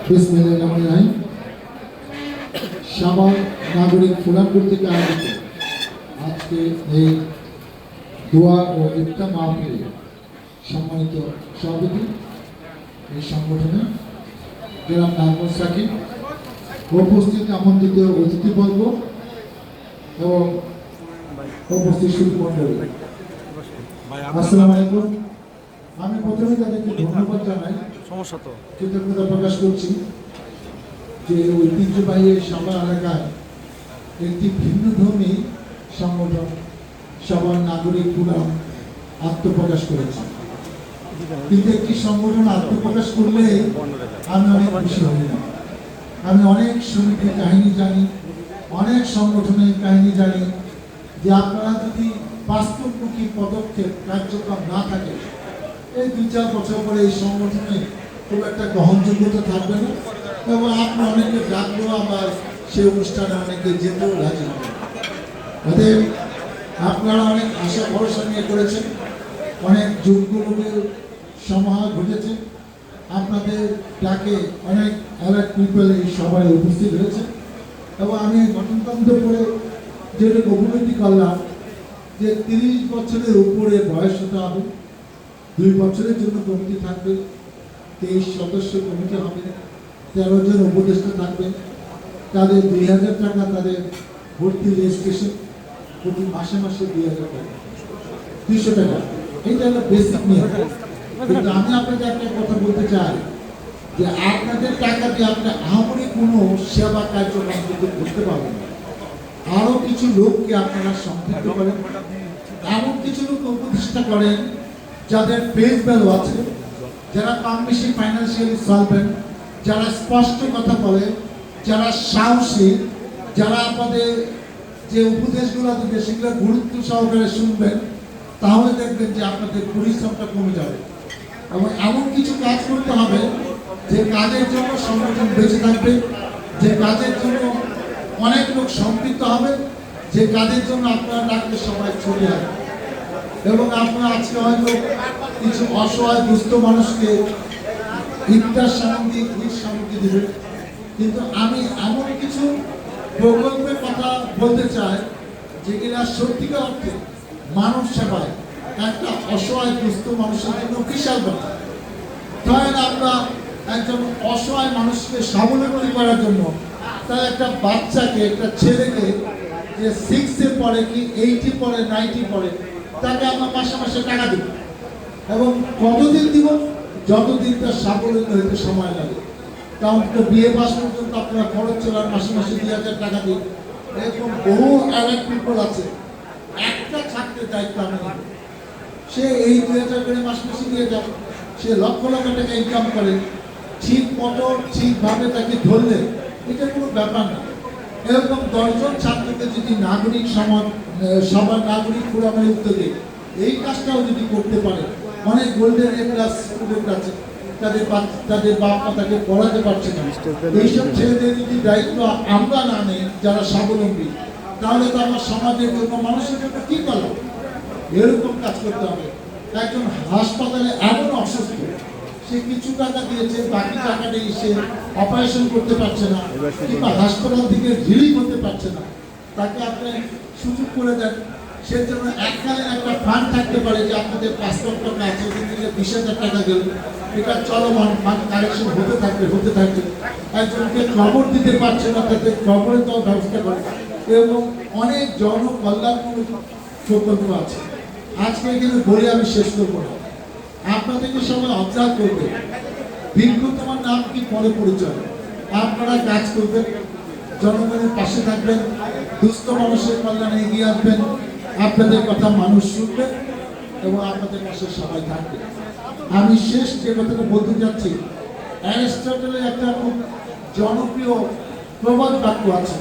বিসমিল্লাহির সাভার নাগরিক ফোরাম কর্তৃক আয়োজিত আজকে এই দোয়া ও ইফতার মাহফিলে সম্মানিত সভাপতি এই সংগঠনে জনাব নাজমুল সাকিব, উপস্থিত আমন্ত্রিত অতিথিবর্গ এবং উপস্থিত সুধী মণ্ডলী, আসসালামু আলাইকুম। আমি প্রথমে তাদেরকে ধন্যবাদ জানাই, কৃতজ্ঞতা প্রকাশ করছি যে ঐতিহ্যবাহী সাভার এলাকায় একটি ভিন্নধর্মী সংগঠন সাভার নাগরিক ফোরাম আত্মপ্রকাশ করেছে। কিন্তু একটি সংগঠন আত্মপ্রকাশ করলে আমি অনেক খুশি হই না। আমি অনেক সমিতির কাহিনী জানি, অনেক সংগঠনের কাহিনী জানি, যে আপনারা যদি বাস্তবমুখী পদক্ষেপ কার্যক্রম না থাকে, এই 2-4 বছর পরে এই সংগঠনে খুব একটা গ্রহণযোগ্যতা থাকবে না এবং আপনি অনেকে ডাকলেও আবার সেই অনুষ্ঠানে অনেকে যেতেও রাজি হবে। অতএব আপনারা অনেক আশা ভরসা নিয়ে করেছেন, অনেক যোগ্য লোকের সমাহার ঘটেছে, আপনাদের ডাকে অনেক অ্যালার্ট পিপল এই সভায় উপস্থিত হয়েছে এবং আমি গঠনতন্ত্র পড়ে যেটা উপলব্ধি করলাম যে 30 বছরের উপরে বয়স হতে হবে, 2 বছরের জন্য কমিটি থাকবে, 23 সদস্য কমিটি হবে, 13 জন উপদেষ্টা থাকবে, তাদের 2000 টাকা তাদের ভর্তি রেজিস্ট্রেশন, প্রতি মাসে মাসে 2000 টাকা, 200 টাকা, এটা হলো বেসিক নিয়ম। কিন্তু আমি আপনাদের একটা কথা বলতে চাই যে আপনাদের টাকা দিয়ে আপনি আহামরি কোনো সেবা কার্যক্রম কিন্তু করতে পারবেন না। আরও কিছু লোককে আপনারা সম্পৃক্ত করেন, এমন কিছু লোক প্রতিষ্ঠা করেন যাদের ফেস ভ্যালু আছে, যারা কম বেশি ফাইন্যান্সিয়ালি সলভেন্ট, যারা স্পষ্ট কথা বলে, যারা সাহসী, যারা আপনাদের যে উপদেশগুলো দিবে সেগুলো গুরুত্ব সহকারে শুনবেন, তাহলে দেখবেন যে আপনাদের পরিশ্রমটা কমে যাবে। এবং এমন কিছু কাজ করতে হবে যে কাজের জন্য সংগঠন বেঁচে থাকবে, যে কাজের জন্য অনেক লোক সম্পৃক্ত হবে, যে কাজের জন্য আপনারা ডাকলে সবাই ছড়ে আসবে। এবং আপনারা আজকে হয়তো কিছু অসহায় দুস্থ মানুষকে ইফতার সামগ্রী, ঈদ সামগ্রী দেবেন, কিন্তু আমি এমন কিছু প্রকল্পের কথা বলতে চাই যেগুলা সত্যিকার অর্থে মানব সেবায় একটা অসহায় দুস্থ মানুষের জন্য বিশাল কথা। ধরেন আমরা একজন অসহায় মানুষকে স্বাবলম্বী করার জন্য তার একটা বাচ্চাকে, একটা ছেলেকে যে 6-এ পড়ে কি 8-এ পড়ে 9-এ পড়ে, তাকে আমরা মাসে মাসে টাকা দেব এবং কতদিন দিব? যতদিন তার স্বাবলম্বী হইতে সময় লাগে। কারণ তো বিয়ে পাস পর্যন্ত আপনারা খরচ চলার মাসে মাসে 2000 টাকা দিন। এরকম বহু অ্যালার্ট পিপল আছে, একটা ছাত্রের দায়িত্ব আমি নেব। সে এই 2000 করে মাস মাসে দিয়ে যাবে, সে লক্ষ লক্ষ টাকা ইনকাম করে, ঠিক মতো ঠিকভাবে তাকে ধরলে এটা কোনো ব্যাপার না। এরকম 10 জন ছাত্রকে যদি নাগরিক সবার নাগরিক ফোরামের উদ্যোগে এই কাজটাও যদি করতে পারে, অনেক গোল্ডেন এ প্লাস স্টুডেন্ট আছে, তাদের বাপ মা তাকে পড়াতে পারছে না, এইসব ছেলেদের যদি দায়িত্ব আমরা না নেই যারা স্বাবলম্বী, তাহলে তো আমার সমাজের জন্য মানুষের জন্য কি করলাম? এরকম কাজ করতে হবে। একজন হাসপাতালে এমন অসুস্থ, সে কিছু টাকা দিয়েছে, বাকি টাকা নেই, সে অপারেশন করতে পারছে না কিংবা হাসপাতাল থেকে রিলিফ হতে পারছে না, তাকে আপনি সুযোগ করে দেন। সেজন্য এককালীন একটা ফান্ড থাকতে পারে যে আপনাদের 5 লক্ষ টাকা আছে, ওখান থেকে 20,000 টাকা গেল, এটা চলমান ফান্ড কালেকশন হতে থাকবে। একজনকে খবর দিতে পারছে না, তাদের খবরের তো ব্যবস্থা করে। এবং অনেক জনকল্যাণমূলক প্রকল্প আছে। আজকে কিন্তু বলে আমি শেষ করবো না, আপনাদেরকে সবাই অবজার্ভ করবে। ভিক্ষু তোমার নাম কি পরে পরিচয়, আপনারা কাজ করবেন, জনগণের পাশে থাকবেন, দুস্থ মানুষের কল্যাণে এগিয়ে আসবেন, আপনাদের কথা মানুষ শুনবে এবং আপনাদের পাশে সবাই থাকবে। আমি শেষ যে কথাটা বলতে যাচ্ছি, অ্যারিস্টটলের একটা খুব জনপ্রিয় প্রবাদ বাক্য আছে।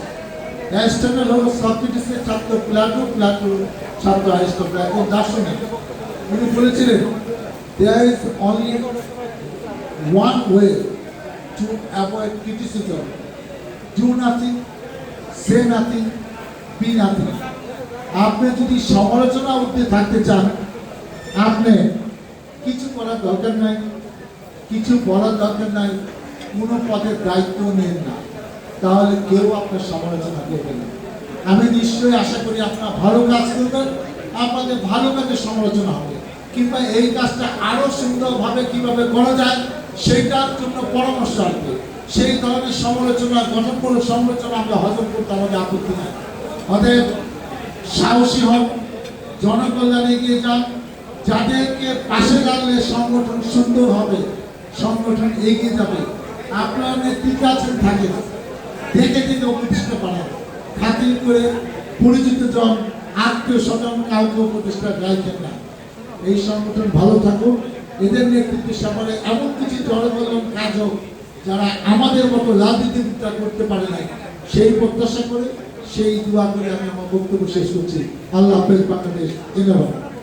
অ্যারিস্টটল হল সক্রেটিসের ছাত্র প্লাটো, প্লাটোর ছাত্র অ্যারিস্টটল, একজন দার্শনিক। উনি বলেছিলেন, there is only one way to avoid criticism: do nothing, say nothing, be nothing. আপনি যদি সমালোচনা উঠতে থাকতে চান, আপনি কিছু করার দরকার নাই, কিছু বলার দরকার নাই, কোনো পদের দায়িত্ব নেন না, তাহলে কেউ আপনার সমালোচনা করবে না। আমি নিশ্চয়ই আশা করি আপনারা ভালো কাজ করবেন, আপনাদের ভালো কাজের সমালোচনা হবে, কিংবা এই কাজটা আরো সুন্দরভাবে কিভাবে করা যায় সেইটার জন্য পরামর্শ আসবে। সেই ধরনের সমালোচনা, গঠনমূলক সমালোচনা আমরা হজম করতে আমাদের আপত্তি নাই। অতএব সাহসী হন, জনকল্যাণে এগিয়ে যান। যাদেরকে পাশে রাখলে সংগঠন সুন্দর হবে, সংগঠন এগিয়ে যাবে। আপনার নেতৃত্ব আছেন, থাকে না, দেখে দেখে প্রতিষ্ঠা পারেন, খাতির করে পরিচিত জন, আত্মীয় স্বজন কাউকে প্রতিষ্ঠা গাইছেন না। এই সংগঠন ভালো থাকুক, এদের নেতৃত্বের সামনে এমন কিছু জনকল্যাণ কাজ হোক যারা আমাদের মতো রাজনীতিবিদরা করতে পারে নাই, সেই প্রত্যাশা করে, সেই দোয়া করে আমি আমার বক্তব্য শেষ করছি। আল্লাহ হাফেজ। বাংলাদেশ জিন্দাবাদ।